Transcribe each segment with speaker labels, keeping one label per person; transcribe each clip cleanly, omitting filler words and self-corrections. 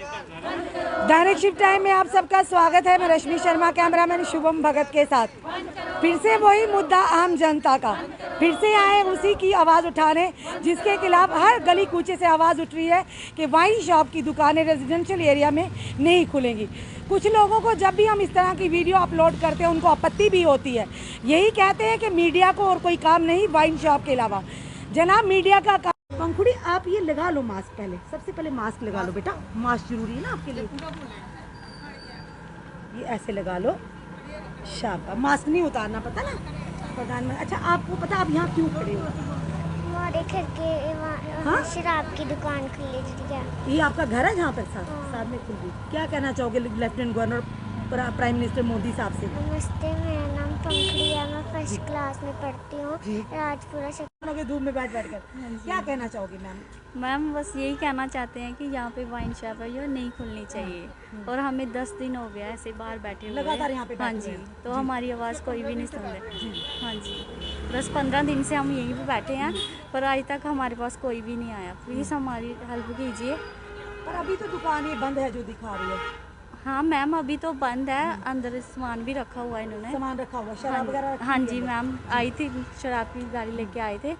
Speaker 1: Direct shift time में आप सबका स्वागत है। मैं रश्मि शर्मा, कैमरामैन शुभम भगत के साथ। फिर से वही मुद्दा आम जनता का, फिर से आए उसी की आवाज़ उठाने जिसके खिलाफ हर गली कूचे से आवाज़ उठ रही है कि वाइन शॉप की दुकानें रेजिडेंशियल एरिया में नहीं खुलेंगी। कुछ लोगों को जब भी हम इस तरह की वीडियो अपलोड करते हैं उनको आपत्ति भी होती है। यही कहते हैं कि मीडिया को और कोई काम नहीं वाइन शॉप के अलावा। जनाब, मीडिया का काम। पंखुड़ी, आप ये लगा लो मास्क, पहले सबसे पहले मास्क लगा लो बेटा, मास्क जरूरी है ना आपके लिए। ये ऐसे लगा लो, शाबाश। मास्क नहीं उतारना, पता ना प्रधानमंत्री। अच्छा, आपको पता आप यहाँ क्यों खड़े हो?
Speaker 2: हमारे घर के शराब की दुकान खुली है।
Speaker 1: ये आपका घर है जहाँ पर साथ में खुल रही? क्या कहना चाहोगे lieutenant governor prime minister Modi साहब से?
Speaker 2: नमस्ते, मेरा नाम पंखुड़ी है, मैं फर्स्ट क्लास में पढ़ती हूँ राजपुरा से।
Speaker 1: धूप में बैठ कर क्या कहना चाहोगी मैम?
Speaker 3: मैम बस यही कहना चाहते हैं कि यहाँ पे वाइन शॉप है जो नहीं खुलनी चाहिए, और हमें 10 दिन हो गया ऐसे बाहर बैठे हुए
Speaker 1: लगातार यहाँ पे।
Speaker 3: हाँ जी, तो हमारी आवाज़ कोई भी नहीं सुन रहे। हाँ जी, 10-15 दिन से हम यहीं पे बैठे हैं, पर आज तक हमारे पास कोई भी नहीं आया। प्लीज़ हमारी हेल्प कीजिए।
Speaker 1: पर अभी तो दुकान ये बंद है जो दिखा रही है।
Speaker 3: हाँ मैम, अभी तो बंद है, अंदर सामान भी रखा हुआ है इन्होंने।
Speaker 1: सामान रखा हुआ, शराब वगैरह?
Speaker 3: हाँ जी मैम, आई थी शराब की गाड़ी लेके आए थे।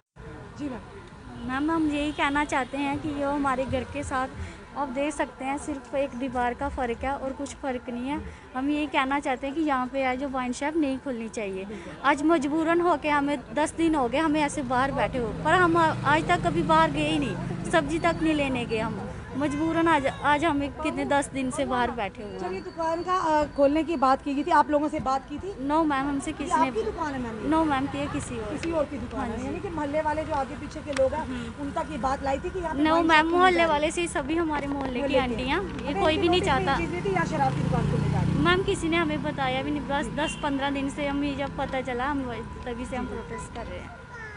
Speaker 1: जी मैम।
Speaker 3: मैम हम यही कहना चाहते हैं कि ये हमारे घर के साथ आप देख सकते हैं सिर्फ एक दीवार का फ़र्क है और कुछ फ़र्क नहीं है। हम यही कहना चाहते हैं कि यहाँ पे आज जो वाइन शॉप नहीं खुलनी चाहिए। आज मजबूरन हो के हमें 10 दिन हो गए हमें ऐसे बाहर बैठे हो, पर हम आज तक कभी बाहर गए ही नहीं, सब्जी तक नहीं लेने गए। हम मजबूरन आज हमें कितने 10 दिन से बाहर बैठे हुए हैं।
Speaker 1: चलिए, दुकान का खोलने की बात की गई थी, आप लोगों से बात की थी?
Speaker 3: नो मैम, हमसे किसी ने।
Speaker 1: आपकी दुकान है मैम?
Speaker 3: नो मैम, किसी
Speaker 1: और की दुकान है, यानी कि मोहल्ले वाले जो आगे पीछे के लोग हैं उन तक ये बात लाई थी कि
Speaker 3: नो मैम, मोहल्ले वाले से सभी हमारे मोहल्ले की आंटियाँ, ये कोई भी नहीं चाहता।
Speaker 1: शराब की दुकान खोलने जा रही है?
Speaker 3: मैम किसी ने हमें बताया भी नहीं, बस 10-15 दिन से हमें जब पता चला हम तभी से हम प्रोटेस्ट कर रहे हैं।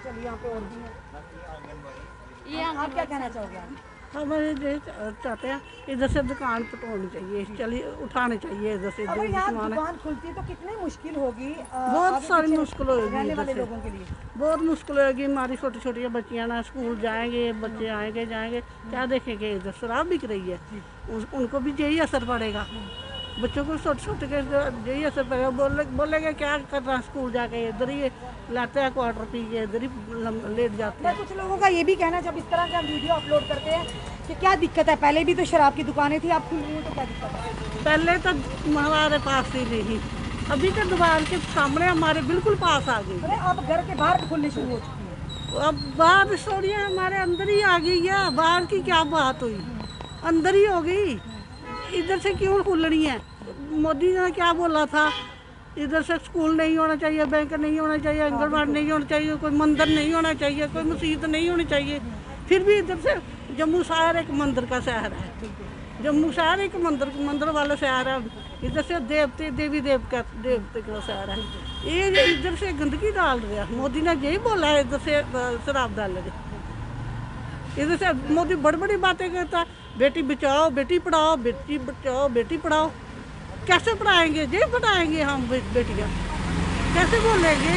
Speaker 1: चलिए, यहाँ पे और भी है।
Speaker 3: ये
Speaker 1: आप क्या कहना चाहोगे?
Speaker 4: हम ये चाहते हैं इधर से दुकान पटोनी चाहिए, चलिए उठाने चाहिए इधर से।
Speaker 1: अगर यहाँ दुकान खुलती है तो कितनी मुश्किल होगी?
Speaker 4: बहुत सारी मुश्किल होगी
Speaker 1: रहने वाले लोगों के लिए।
Speaker 4: बहुत मुश्किल होगी। हमारी छोटी छोटी बच्चियाँ ना स्कूल जाएंगे, बच्चे आएंगे जाएंगे, क्या देखेंगे? इधर शराब बिक रही है, उनको भी यही असर पड़ेगा। बच्चों को छोटे छोटे के यही असर पड़ेगा। बोलेंगे क्या कर रहा है स्कूल जाके, इधर ही लाते हैं क्वार्टर पी के, इधर ही लेट जाते हैं।
Speaker 1: कुछ लोगों का ये भी कहना, जब इस तरह के हम वीडियो अपलोड करते हैं कि क्या दिक्कत है, पहले भी तो शराब की दुकानें थी, आप खुल रही हो तो क्या दिक्कत है?
Speaker 4: पहले तो हमारे पास ही नहीं, अभी तो दुकान के सामने हमारे बिल्कुल पास आ गई।
Speaker 1: अरे अब घर के बाहर खुलने शुरू हो चुकी है।
Speaker 4: अब बाहर स्टोरियाँ हमारे अंदर ही आ गई है, बाहर की क्या बात हुई, अंदर ही हो गई। इधर से क्यों खुल रही है? मोदी ने क्या बोला था, इधर से स्कूल नहीं होना चाहिए, बैंक नहीं होना चाहिए, आंगनबाड़ी नहीं होना चाहिए, कोई मंदिर नहीं होना चाहिए, कोई मस्जिद नहीं होनी चाहिए। फिर भी इधर से जम्मू शहर एक मंदिर का शहर है, जम्मू शहर एक मंदिर वाला शहर है। इधर से देवी देवता का शहर है। ये इधर से गंदगी डाल रहा है। मोदी ने यही बोला है इधर से शराब डाल रहे। इधर से मोदी बड़ी बड़ी बातें करता है, बेटी बचाओ, बेटी पढ़ाओ, बेटी बचाओ, बेटी पढ़ाओ। कैसे पढ़ाएंगे? ये पढ़ाएंगे हम बेटियाँ, कैसे बोलेंगे?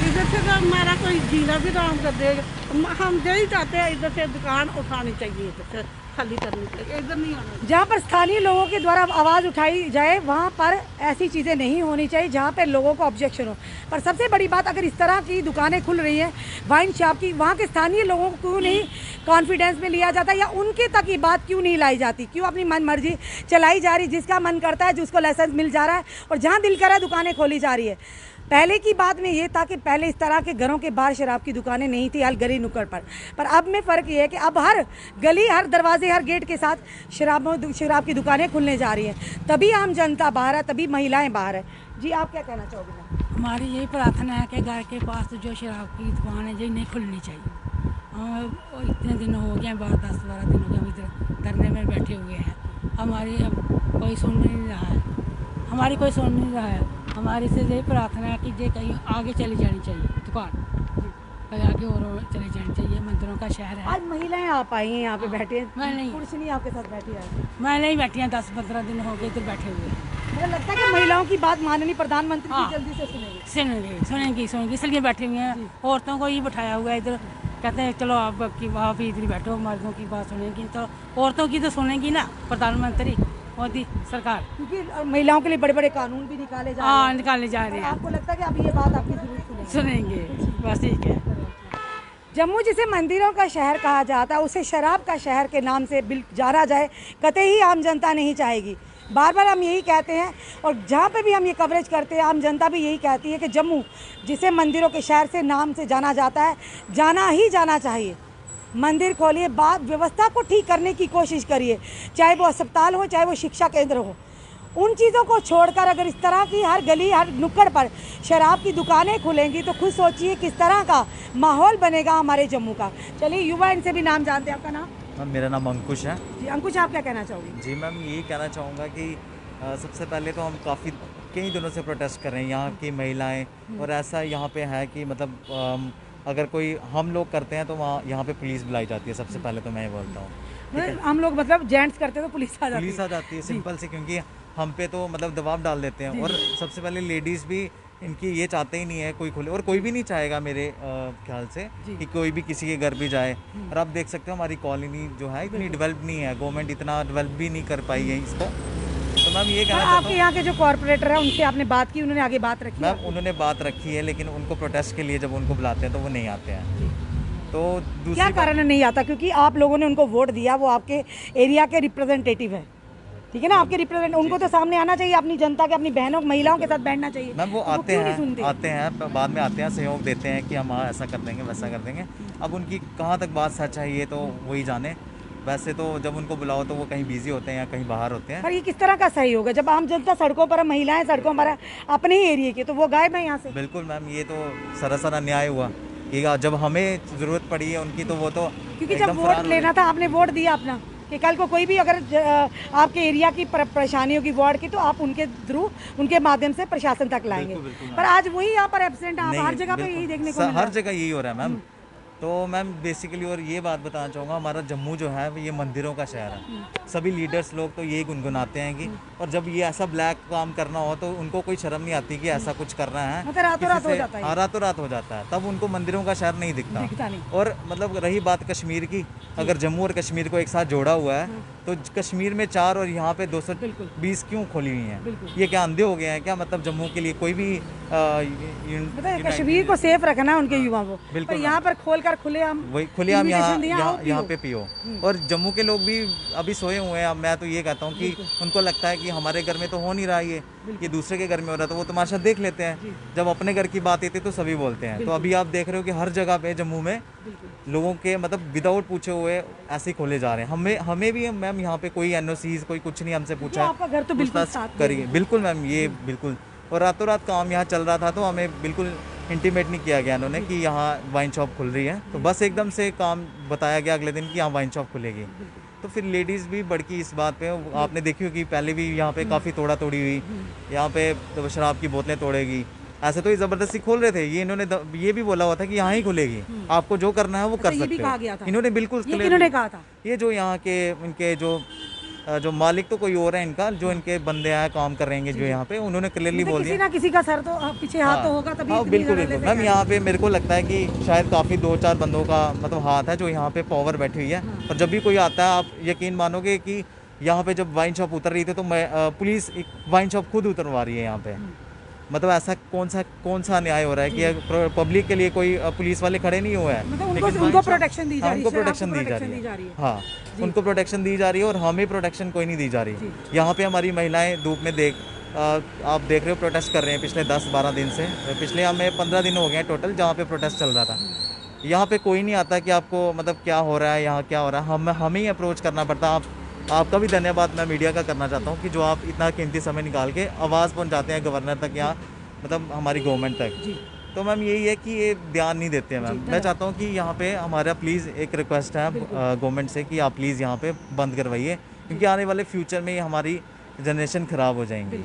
Speaker 4: इधर से तो हमारा कोई जीना भी आराम कर देगा। हम यही चाहते हैं इधर से दुकान उठानी चाहिए, इधर से खाली करनी चाहिए, इधर नहीं आना।
Speaker 1: जहाँ पर स्थानीय लोगों के द्वारा आवाज़ उठाई जाए वहाँ पर ऐसी चीज़ें नहीं होनी चाहिए जहाँ पर लोगों को ऑब्जेक्शन हो। पर सबसे बड़ी बात, अगर इस तरह की दुकानें खुल रही हैं वाइन शॉप की, वहाँ के स्थानीय लोगों को क्यों नहीं कॉन्फिडेंस में लिया जाता, या उनके तक ये बात क्यों नहीं लाई जाती? क्यों अपनी मन मर्जी चलाई जा रही? जिसका मन करता है, जिसको लाइसेंस मिल जा रहा है और जहाँ दिल कर रहा है दुकानें खोली जा रही है। पहले की बात में ये था कि पहले इस तरह के घरों के बाहर शराब की दुकानें नहीं थी, हर गली नुक्कड़ पर अब में फ़र्क ये है कि अब हर गली, हर दरवाजे, हर गेट के साथ शराब की दुकानें खुलने जा रही हैं। तभी आम जनता बाहर है, तभी महिलाएं बाहर है। जी, आप क्या कहना चाहोगे?
Speaker 5: हमारी यही प्रार्थना है कि घर के पास जो शराब की दुकान है ये नहीं खुलनी चाहिए। इतने दिन हो गए, 10-12 दिन हो गए हम इधर धरने में बैठे हुए हैं। हमारी अब कोई सुन नहीं रहा है, हमारी कोई सुन नहीं रहा है। हमारी से यही प्रार्थना है कि ये कहीं आगे चली जानी चाहिए दुकान, कहीं आगे और चली जानी चाहिए। मंदिरों का शहर है।
Speaker 1: आज महिलाएं आप आई हैं यहाँ पे बैठे हैं?
Speaker 5: मैं नहीं,
Speaker 1: पुरुष नहीं आपके साथ बैठी है?
Speaker 5: मैं नहीं बैठी हैं, 10-15 दिन हो गए इधर बैठे हुए।
Speaker 1: मुझे लगता है कि महिलाओं की बात माननीय प्रधानमंत्री जी जल्दी से सुनेंगे।
Speaker 5: सुनेंगी इसलिए बैठे हुए हैं। औरतों को ही बिठाया हुआ है इधर, कहते हैं चलो आप इधर ही बैठो, मर्दों की बात सुनेंगी तो औरतों की तो सुनेंगी ना प्रधानमंत्री मोदी सरकार।
Speaker 1: क्योंकि महिलाओं के लिए बड़े बड़े कानून भी निकाले जा रहे
Speaker 5: हाँ,
Speaker 1: हैं।
Speaker 5: निकालने जा रहे हैं,
Speaker 1: आपको लगता है कि अब ये बात आपकी जरूर
Speaker 5: सुनेंगे, बस ठीक है।
Speaker 1: जम्मू जिसे मंदिरों का शहर कहा जाता है उसे शराब का शहर के नाम से जाना जाए, कतई आम जनता नहीं चाहेगी। बार बार हम यही कहते हैं और जहाँ पे भी हम ये कवरेज करते हैं आम जनता भी यही कहती है कि जम्मू जिसे मंदिरों के शहर से नाम से जाना जाता है, जाना ही जाना चाहिए। मंदिर खोलिए, बात व्यवस्था को ठीक करने की कोशिश करिए, चाहे वो अस्पताल हो चाहे वो शिक्षा केंद्र हो। उन चीज़ों को छोड़कर अगर इस तरह की हर गली हर नुक्कड़ पर शराब की दुकानें खुलेंगी तो खुद सोचिए किस तरह का माहौल बनेगा हमारे जम्मू का। चलिए युवा इनसे भी नाम जानते हैं। आपका नाम?
Speaker 6: मैम मेरा नाम अंकुश है।
Speaker 1: जी अंकुश, आप क्या कहना चाहोगे?
Speaker 6: जी मैम, यही कहना चाहूँगा कि सबसे पहले तो हम कई दिनों से प्रोटेस्ट कर रहे हैं, यहाँ की महिलाएं, और ऐसा यहाँ पे है कि मतलब अगर कोई हम लोग करते हैं तो वहाँ यहाँ पे पुलिस बुलाई जाती है। सबसे पहले तो मैं ये बोलता हूँ,
Speaker 1: हम लोग मतलब जेंट्स करते तो पुलिस आ
Speaker 6: जाती है सिंपल से, क्योंकि हम पे तो मतलब दबाव डाल देते हैं। और सबसे पहले लेडीज़ भी इनकी ये चाहते ही नहीं है कोई खुले, और कोई भी नहीं चाहेगा मेरे ख्याल से कि कोई भी किसी के घर भी जाए। और आप देख सकते हो हमारी कॉलोनी जो है इतनी डेवलप नहीं है, गवर्नमेंट इतना डेवलप भी नहीं कर पाई है इसको। तो मैम ये कहना चाहता हूँ,
Speaker 1: आपके यहाँ के जो कॉर्पोरेटर है उनसे आपने बात की, उन्होंने आगे बात रखी?
Speaker 6: मैम उन्होंने बात रखी है, लेकिन उनको प्रोटेस्ट के लिए जब उनको बुलाते हैं तो वो नहीं आते हैं। तो दूसरी
Speaker 1: क्या कारण नहीं आता? क्योंकि आप लोगों ने उनको वोट दिया, वो आपके एरिया के रिप्रेजेंटेटिव है, ठीक है ना, आपके रिप्रेजेंट, उनको तो सामने आना चाहिए, अपनी जनता के अपनी बहनों महिलाओं के साथ बैठना चाहिए।
Speaker 6: मैम वो आते हैं बाद में आते हैं, सहयोग देते हैं कि हम ऐसा कर देंगे वैसा कर देंगे। अब उनकी कहाँ तक बात सच है ये तो वही जाने। वैसे तो जब उनको बुलाओ तो वो कहीं बिजी होते हैं या कहीं बाहर होते हैं।
Speaker 1: पर ये किस तरह का सही होगा जब आम जनता सड़कों पर, महिलाएं सड़कों पर अपने ही एरिया के, तो वो गायब है यहाँ से?
Speaker 6: बिल्कुल मैम, ये तो सरासर अन्याय हुआ कि जब हमें ज़रूरत पड़ी है उनकी तो वो तो,
Speaker 1: क्योंकि जब वोट लेना था आपने वोट दिया अपना कि कल को कोई भी अगर आपके एरिया की परेशानी होगी वार्ड की तो आप उनके थ्रू, उनके माध्यम से प्रशासन तक लाएंगे। पर आज वही यहाँ पर एब्सेंट है, हर जगह पे यही देखने को मिल रहा है।
Speaker 6: हर जगह यही हो रहा है मैम। तो मैम बेसिकली और ये बात बताना चाहूँगा, हमारा जम्मू जो है ये मंदिरों का शहर है। सभी लीडर्स लोग तो यही गुनगुनाते हैं कि, और जब ये ऐसा ब्लैक काम करना हो तो उनको कोई शर्म नहीं आती कि ऐसा कुछ करना है,
Speaker 1: मतलब रातों रात हो जाता है।
Speaker 6: हाँ, रातों रात हो जाता है, तब उनको मंदिरों का शहर नहीं दिखता
Speaker 1: नहीं।
Speaker 6: और मतलब रही बात कश्मीर की, अगर जम्मू और कश्मीर को एक साथ जोड़ा हुआ है तो कश्मीर में 4 और यहाँ पे 220 क्यों खोली हुई हैं? ये क्या अंधे हो गए हैं क्या? मतलब जम्मू के लिए कोई भी
Speaker 1: कश्मीर को सेफ रखना है उनके युवाओं को, बिल्कुल यहाँ पर खोलकर
Speaker 6: खुलेआम यहाँ पे पियो। और जम्मू के लोग भी अभी सोए हुए हैं। मैं तो ये कहता हूँ कि उनको लगता है कि हमारे घर में तो हो नहीं रहा ये दूसरे के घर में हो रहा है, तो वो तमाशा देख लेते हैं। जब अपने घर की बात आती है तो सभी बोलते हैं। तो अभी आप देख रहे हो कि हर जगह पे जम्मू में लोगों के मतलब विदाउट पूछे हुए ऐसे ही खोले जा रहे हैं। हमें भी मैम यहाँ पे कोई NOCs कोई कुछ नहीं हमसे पूछा।
Speaker 1: आपका घर तो बिल्कुल साथ
Speaker 6: करिए, बिल्कुल मैम, ये बिल्कुल। और रातों रात काम यहाँ चल रहा था तो हमें बिल्कुल इंटीमेट नहीं किया गया उन्होंने कि यहाँ वाइन शॉप खुल रही है, तो बस एकदम से काम बताया गया अगले दिन कि यहाँ वाइन शॉप खुलेगी। तो फिर लेडीज़ भी भड़की इस बात पे। आपने देखी हो कि पहले भी यहाँ पे काफ़ी तोड़ा तोड़ी हुई, यहाँ पे तो शराब की बोतलें तोड़ेगी, ऐसे तो ये ज़बरदस्ती खोल रहे थे। ये इन्होंने ये भी बोला हुआ था कि यहाँ ही खुलेगी, आपको जो करना है वो कर सकते हो। इन्होंने बिल्कुल
Speaker 1: इन्होंने कहा था।
Speaker 6: ये जो यहाँ के इनके जो मालिक तो कोई और है इनका, जो इनके बंदे आए काम कर रहे हैं जो यहाँ पे, उन्होंने क्लियरली बोल दिया
Speaker 1: किसी ना किसी का सर तो पीछे हाथ तो होगा तभी।
Speaker 6: हाँ बिल्कुल मैम, यहाँ पे मेरे को लगता है कि शायद काफ़ी 2-4 बंदों का मतलब हाथ है जो यहाँ पे पावर बैठी हुई है। और जब भी कोई आता है आप यकीन मानोगे कि यहाँ पे जब वाइन शॉप उतर रही थी तो पुलिस एक वाइन शॉप खुद उतरवा रही है यहाँ पे। मतलब ऐसा कौन सा न्याय हो रहा है कि पब्लिक के लिए कोई पुलिस वाले खड़े नहीं हुए हैं,
Speaker 1: मतलब उनको प्रोटेक्शन दी जा रही है।
Speaker 6: उनको प्रोटेक्शन दी जा रही है। हाँ, उनको प्रोटेक्शन दी जा रही है और हमें प्रोटेक्शन कोई नहीं दी जा रही। यहाँ पे हमारी महिलाएं धूप में आप देख रहे हो प्रोटेस्ट कर रहे हैं पिछले 10-12 दिन से। पिछले हमें 15 दिन हो गए हैं टोटल जहाँ पे प्रोटेस्ट चल रहा था। यहाँ पे कोई नहीं आता कि आपको मतलब क्या हो रहा है, यहाँ क्या हो रहा है, हमें ही अप्रोच करना पड़ता है। आपका भी धन्यवाद मैं मीडिया का करना चाहता हूँ कि जो आप इतना कीमती समय निकाल के आवाज़ पहुँचाते हैं गवर्नर तक या मतलब हमारी गवर्नमेंट तक। तो मैम यही है कि ये ध्यान नहीं देते हैं मैम। मैं चाहता हूँ कि यहाँ पे हमारा प्लीज़ एक रिक्वेस्ट है गवर्नमेंट से कि आप प्लीज़ यहाँ पे बंद करवाइए, क्योंकि आने वाले फ्यूचर में हमारी जनरेशन ख़राब हो जाएंगी।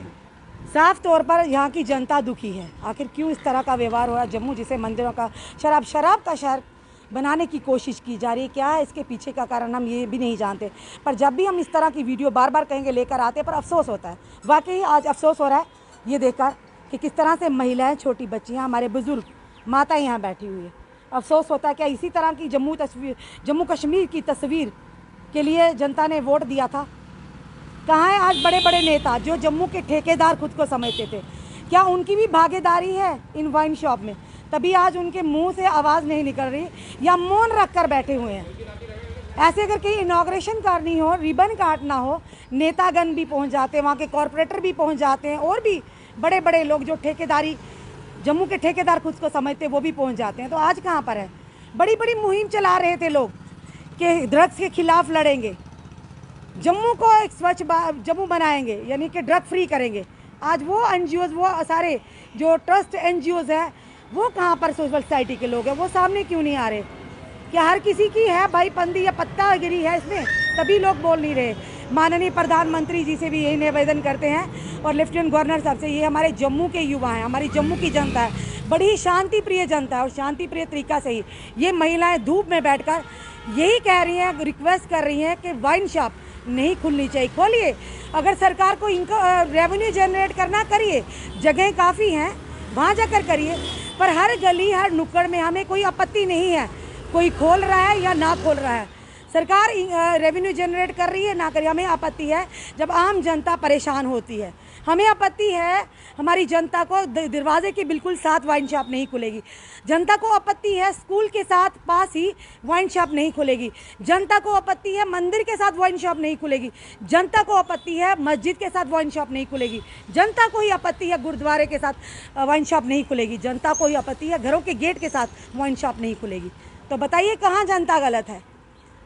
Speaker 1: साफ तौर पर यहाँ की जनता दुखी है। आखिर क्यों इस तरह का व्यवहार हो रहा है? जम्मू जिसे मंदिरों का शराब का शहर बनाने की कोशिश की जा रही है, क्या है इसके पीछे का कारण हम ये भी नहीं जानते। पर जब भी हम इस तरह की वीडियो बार बार कहेंगे लेकर आते हैं, पर अफसोस होता है। वाकई आज अफसोस हो रहा है ये देखकर कि किस तरह से महिलाएं, छोटी बच्चियां, हमारे बुजुर्ग माता यहाँ बैठी हुई है। अफसोस होता है। क्या इसी तरह की जम्मू कश्मीर की तस्वीर के लिए जनता ने वोट दिया था? कहाँ है आज बड़े बड़े नेता जो जम्मू के ठेकेदार खुद को समझते थे? क्या उनकी भी भागीदारी है इन वाइन शॉप में? तभी आज उनके मुंह से आवाज़ नहीं निकल रही या मौन रख कर बैठे हुए हैं। ऐसे अगर कहीं इनाग्रेशन करनी हो, रिबन काटना हो, नेतागण भी पहुंच जाते हैं, वहाँ के कॉरपोरेटर भी पहुंच जाते हैं, और भी बड़े बड़े लोग जो ठेकेदारी जम्मू के ठेकेदार खुद को समझते हैं वो भी पहुंच जाते हैं। तो आज कहाँ पर है? बड़ी बड़ी मुहिम चला रहे थे लोग कि ड्रग्स के खिलाफ लड़ेंगे, जम्मू को एक स्वच्छ जम्मू बनाएंगे, यानी कि ड्रग फ्री करेंगे। आज वो एनजीओज, वो सारे जो ट्रस्ट एनजीओज हैं, वो कहाँ पर सिविल सोसाइटी के लोग हैं? वो सामने क्यों नहीं आ रहे? क्या हर किसी की है भाई पंदी या पत्तागिरी है इसमें? तभी लोग बोल नहीं रहे। माननीय प्रधानमंत्री जी से भी यही निवेदन करते हैं और लेफ्टिनेंट गवर्नर साहब से, ये हमारे जम्मू के युवा हैं, हमारी जम्मू की जनता है, बड़ी ही शांति प्रिय जनता है, और शांति प्रिय तरीका से ही ये महिलाएं धूप में बैठकर यही कह रही हैं, रिक्वेस्ट कर रही हैं कि वाइन शॉप नहीं खुलनी चाहिए। खोलिए, अगर सरकार को इनको रेवेन्यू जनरेट करना करिए, जगह काफ़ी हैं, वहाँ जाकर करिए, पर हर गली हर नुक्कड़ में हमें कोई आपत्ति नहीं है, कोई खोल रहा है या ना खोल रहा है। सरकार रेवेन्यू जनरेट कर रही है ना करिए, हमें आपत्ति है जब आम जनता परेशान होती है। हमें आपत्ति है हमारी जनता को दरवाजे के बिल्कुल साथ वाइन शॉप नहीं खुलेगी। जनता को आपत्ति है स्कूल के साथ पास ही वाइन शॉप नहीं खुलेगी। जनता को आपत्ति है मंदिर के साथ वाइन शॉप नहीं खुलेगी। जनता को आपत्ति है मस्जिद के साथ वाइन शॉप नहीं खुलेगी। जनता को ही आपत्ति है गुरुद्वारे के साथ वाइन शॉप नहीं खुलेगी। जनता को ही आपत्ति है घरों के गेट के साथ वाइन शॉप नहीं खुलेगी। तो बताइए कहाँ जनता गलत है?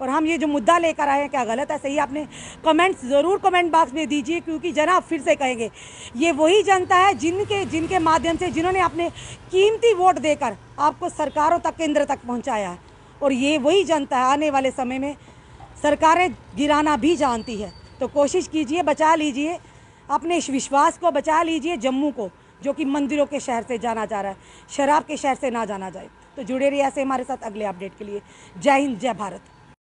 Speaker 1: और हम ये जो मुद्दा लेकर आए हैं क्या गलत है, सही? आपने कमेंट्स ज़रूर कमेंट बॉक्स में दीजिए, क्योंकि जनाब फिर से कहेंगे ये वही जनता है जिनके माध्यम से, जिन्होंने अपने कीमती वोट देकर आपको सरकारों तक, केंद्र तक पहुंचाया है। और ये वही जनता है आने वाले समय में सरकारें गिराना भी जानती है। तो कोशिश कीजिए, बचा लीजिए अपने इस विश्वास को, बचा लीजिए जम्मू को, जो कि मंदिरों के शहर से जाना जा रहा है, शराब के शहर से ना जाना जाए। तो जुड़े रहिए ऐसे हमारे साथ अगले अपडेट के लिए। जय हिंद, जय भारत।